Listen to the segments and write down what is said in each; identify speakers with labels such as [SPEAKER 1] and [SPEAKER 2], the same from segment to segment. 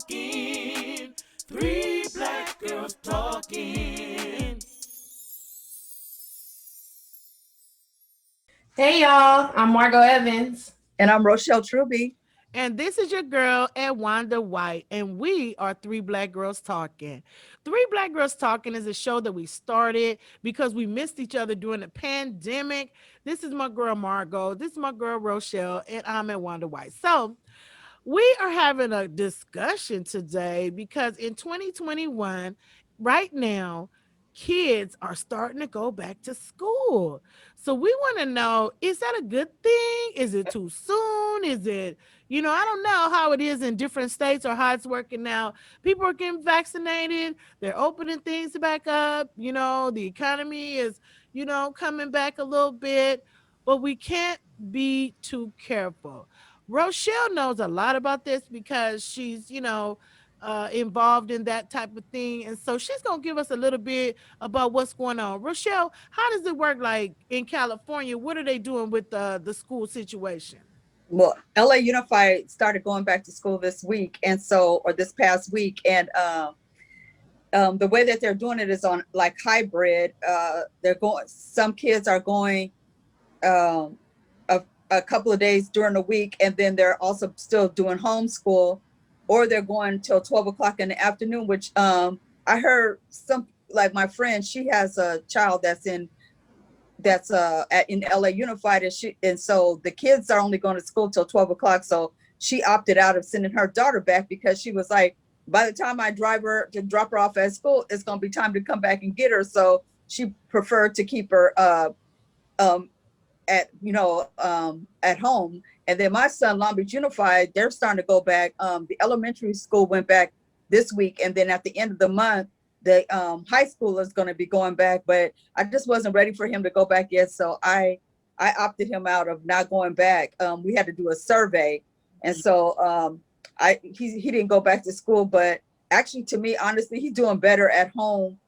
[SPEAKER 1] Talkin'. Three black girls talking.
[SPEAKER 2] Hey y'all, I'm Margot Evans.
[SPEAKER 3] And I'm Rochelle Truby.
[SPEAKER 1] And this is your girl, Edwonda White, and we are Three Black Girls Talking. Three Black Girls Talking is a show that we started because we missed each other during the pandemic. This is my girl, Margot. This is my girl, Rochelle, and I'm Edwonda White. So, we are having a discussion today because in 2021, right now, kids are starting to go back to school. So we want to know, is that a good thing? Is it too soon? Is it, I don't know how it is in different states or how it's working now. People are getting vaccinated. They're opening things back up. The economy is, coming back a little bit, but we can't be too careful. Rochelle knows a lot about this because she's, involved in that type of thing. And so she's going to give us a little bit about what's going on. Rochelle, how does it work like in California? What are they doing with the school situation?
[SPEAKER 3] Well, LA Unified started going back to school this week, or this past week, and the way that they're doing it is on like hybrid. They're going. Some kids are going um, a couple of days during the week, and then they're also still doing homeschool, or they're going till 12 o'clock in the afternoon. Which I heard some, like my friend, she has a child in LA Unified, and so the kids are only going to school till 12 o'clock. So she opted out of sending her daughter back because she was like, by the time I drop her off at school, it's going to be time to come back and get her. So she preferred to keep her um, at home. And then my son, Long Beach Unified, they're starting to go back. The elementary school went back this week, and then at the end of the month, the high school is going to be going back. But I just wasn't ready for him to go back yet, so I opted him out of not going back. We had to do a survey, and so he didn't go back to school. But actually, to me, honestly, he's doing better at home,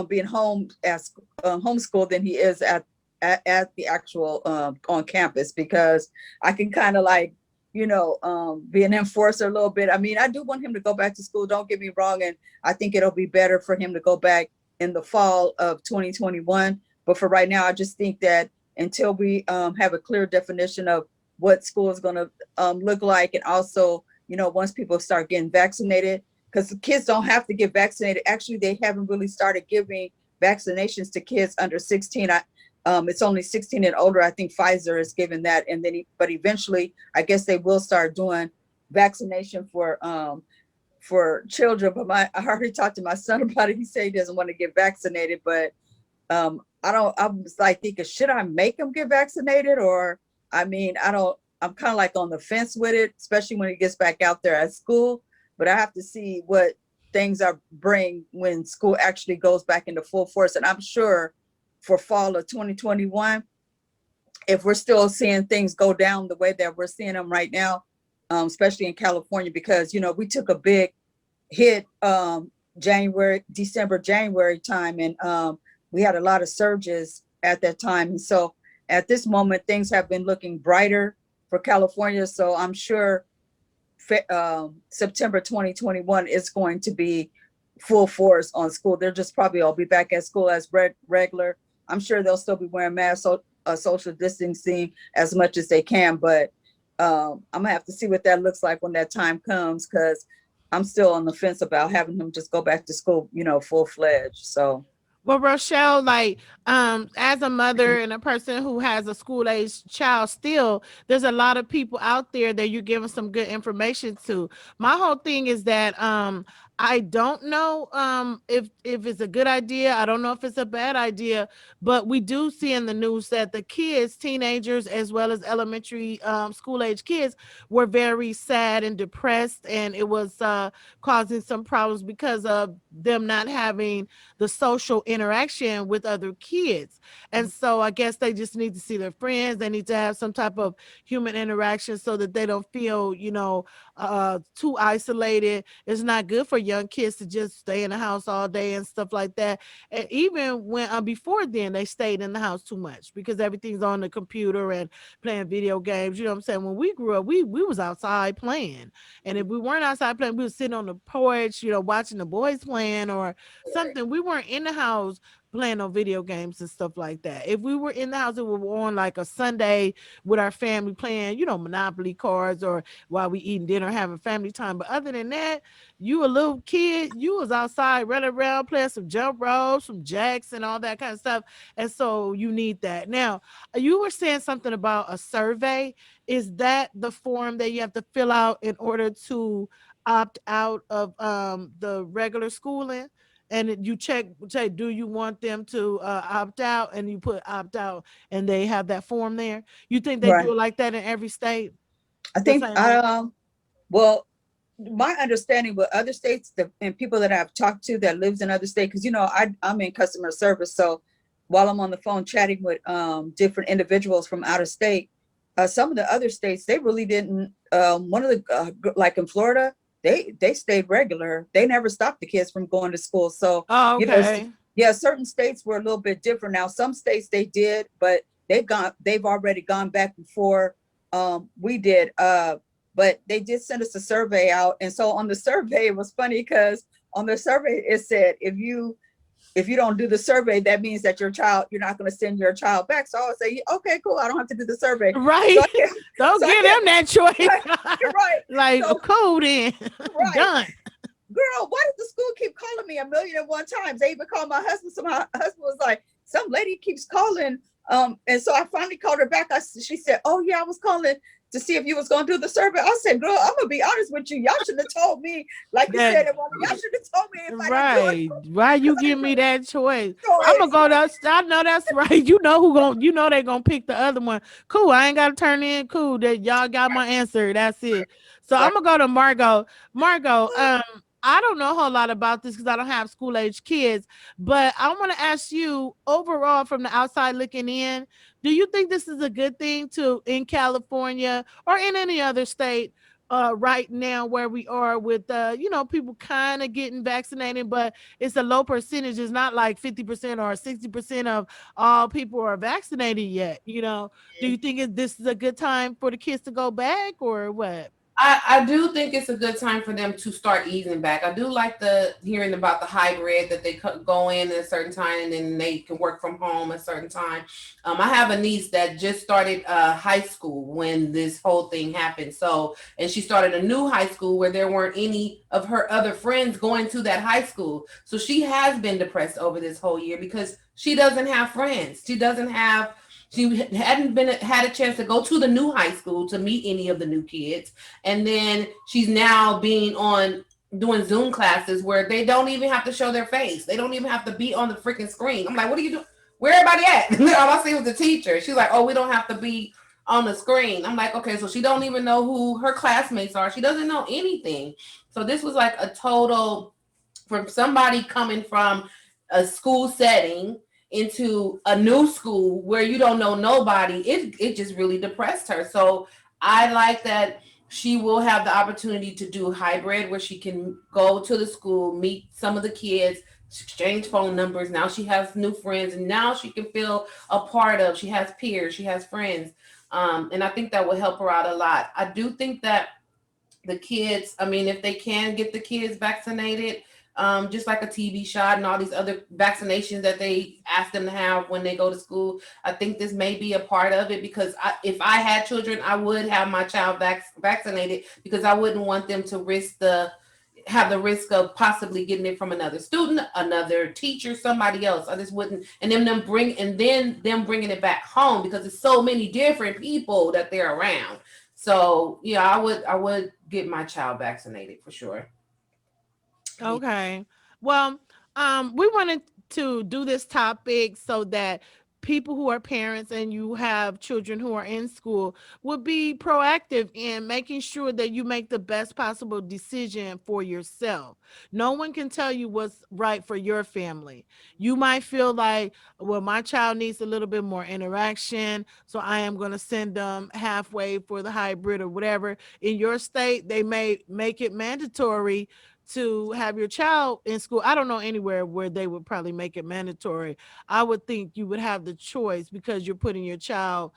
[SPEAKER 3] being home as homeschool than he is at the actual on campus, because I can kind of like be an enforcer a little bit. I mean, I do want him to go back to school, don't get me wrong, and I think it'll be better for him to go back in the fall of 2021. But for right now, I just think that until we have a clear definition of what school is going to look like, and also once people start getting vaccinated, because the kids don't have to get vaccinated. Actually, they haven't really started giving vaccinations to kids under 16. It's only 16 and older. I think Pfizer is giving that, and then but eventually, I guess they will start doing vaccination for children. But I already talked to my son about it. He said he doesn't want to get vaccinated, but I don't. I was like thinking, should I make him get vaccinated, or I mean, I don't. I'm kind of like on the fence with it, especially when he gets back out there at school. But I have to see what things are bring when school actually goes back into full force, and I'm sure for fall of 2021, if we're still seeing things go down the way that we're seeing them right now, especially in California, because we took a big hit January time, and we had a lot of surges at that time. And so at this moment, things have been looking brighter for California. So I'm sure September 2021 is going to be full force on school. They're just probably all be back at school as regular. I'm sure they'll still be wearing masks, social distancing as much as they can, but I'm gonna have to see what that looks like when that time comes, because I'm still on the fence about having him just go back to school, full fledged. So
[SPEAKER 1] Well, Rochelle, like, as a mother and a person who has a school age child, still, there's a lot of people out there that you're giving some good information to. My whole thing is that I don't know if it's a good idea. I don't know if it's a bad idea, but we do see in the news that the kids, teenagers, as well as elementary school age kids, were very sad and depressed, and it was causing some problems because of them not having the social interaction with other kids. And so I guess they just need to see their friends. They need to have some type of human interaction so that they don't feel, too isolated. It's not good for young kids to just stay in the house all day and stuff like that. And even when before then they stayed in the house too much because everything's on the computer and playing video games. You know what I'm saying? When we grew up, we was outside playing. And if we weren't outside playing, we was sitting on the porch, watching the boys playing or something. We weren't in the house playing on video games and stuff like that. If we were in the house, it would on like a Sunday with our family playing, Monopoly cards or while we eating dinner, having family time. But other than that, you a little kid, you was outside running around playing some jump ropes, some jacks and all that kind of stuff. And so you need that. Now, you were saying something about a survey. Is that the form that you have to fill out in order to opt out of the regular schooling? And you check, do you want them to opt out? And you put opt out, and they have that form there. You think they do
[SPEAKER 3] Right.
[SPEAKER 1] it like that in every state,
[SPEAKER 3] I
[SPEAKER 1] the
[SPEAKER 3] think,
[SPEAKER 1] same way?
[SPEAKER 3] well, my understanding with other states and people that I've talked to that lives in other states, because I'm in customer service, so while I'm on the phone chatting with different individuals from out of state, some of the other states they really didn't. One of the like in Florida, they stayed regular. They never stopped the kids from going to school. So
[SPEAKER 1] Oh,
[SPEAKER 3] you know,
[SPEAKER 1] okay.
[SPEAKER 3] yeah, certain states were a little bit different. Now some states they did, but they've already gone back before we did. But they did send us a survey out. And so on the survey, it was funny because on the survey, it said, if you don't do the survey, that means that you're not going to send your child back. So I would say, okay, cool. I don't have to do the survey.
[SPEAKER 1] Right.
[SPEAKER 3] So
[SPEAKER 1] Don't
[SPEAKER 3] so I
[SPEAKER 1] give
[SPEAKER 3] kept,
[SPEAKER 1] them that choice.
[SPEAKER 3] you're right.
[SPEAKER 1] Like a
[SPEAKER 3] So,
[SPEAKER 1] code in.
[SPEAKER 3] right.
[SPEAKER 1] Done.
[SPEAKER 3] Girl, why did the school keep calling me a million and one times? They even called my husband. So my husband was like, some lady keeps calling. And so I finally called her back. She said, oh yeah, I was calling to see if you was going to do the survey. I said, girl, I'm gonna be honest with you. Y'all should have told me, like you
[SPEAKER 1] That
[SPEAKER 3] said, y'all should have told me if I didn't do it.
[SPEAKER 1] right. Why you
[SPEAKER 3] Because I
[SPEAKER 1] give
[SPEAKER 3] didn't
[SPEAKER 1] me
[SPEAKER 3] know
[SPEAKER 1] that choice?
[SPEAKER 3] the
[SPEAKER 1] I'm gonna
[SPEAKER 3] choice.
[SPEAKER 1] go to I know that's right. You know they gonna pick the other one. Cool. I ain't gotta turn in. Cool. That y'all got my answer. That's it. So I'm
[SPEAKER 3] Right.
[SPEAKER 1] gonna go to Margot. Margot, I don't know a whole lot about this because I don't have school age kids, but I want to ask you overall from the outside looking in, do you think this is a good thing to in California or in any other state right now where we are with people kind of getting vaccinated, but it's a low percentage. It's not like 50% or 60% of all people are vaccinated yet. Do you think this is a good time for the kids to go back or what?
[SPEAKER 2] I do think it's a good time for them to start easing back. I do like the hearing about the hybrid that they go in at a certain time and then they can work from home at a certain time. I have a niece that just started high school when this whole thing happened. So, and she started a new high school where there weren't any of her other friends going to that high school. So she has been depressed over this whole year because she doesn't have friends. She hadn't been had a chance to go to the new high school to meet any of the new kids, and then she's now being on doing Zoom classes where they don't even have to show their face. They don't even have to be on the freaking screen. I'm like, what are you doing? Where everybody at? All I see was the teacher. She's like, oh, we don't have to be on the screen. I'm like, okay, so she don't even know who her classmates are. She doesn't know anything. So this was like a total from somebody coming from a school setting into a new school where you don't know nobody. It just really depressed her. So I like that she will have the opportunity to do hybrid where she can go to the school, meet some of the kids, exchange phone numbers. Now she has new friends and now she can feel a part of, she has peers, she has friends. And I think that will help her out a lot. I do think that the kids, I mean, if they can get the kids vaccinated, just like a TB shot and all these other vaccinations that they ask them to have when they go to school, I think this may be a part of it because if I had children, I would have my child vaccinated because I wouldn't want them to have the risk of possibly getting it from another student, another teacher, somebody else. I just wouldn't, and then them bringing it back home because there's so many different people that they're around. So yeah, I would get my child vaccinated for sure.
[SPEAKER 1] Okay. Well, we wanted to do this topic so that people who are parents and you have children who are in school would be proactive in making sure that you make the best possible decision for yourself. No one can tell you what's right for your family. You might feel like, well, my child needs a little bit more interaction, so I am going to send them halfway for the hybrid or whatever. In your state, they may make it mandatory to have your child in school. I don't know anywhere where they would probably make it mandatory. I would think you would have the choice because you're putting your child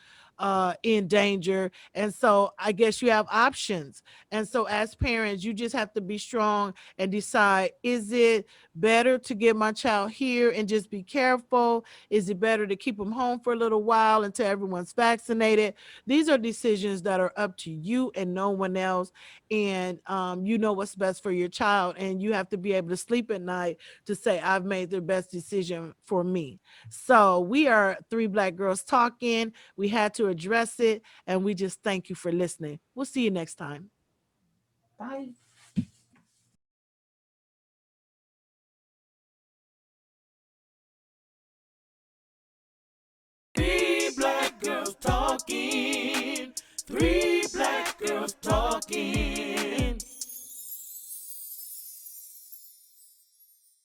[SPEAKER 1] in danger. And so I guess you have options. And so as parents, you just have to be strong and decide, is it better to get my child here and just be careful? Is it better to keep them home for a little while until everyone's vaccinated? These are decisions that are up to you and no one else. And you know what's best for your child. And you have to be able to sleep at night to say, I've made the best decision for me. So we are three black girls talking. We had to address it. And we just thank you for listening. We'll see you next time.
[SPEAKER 2] Bye.
[SPEAKER 1] Three black girls talking. Three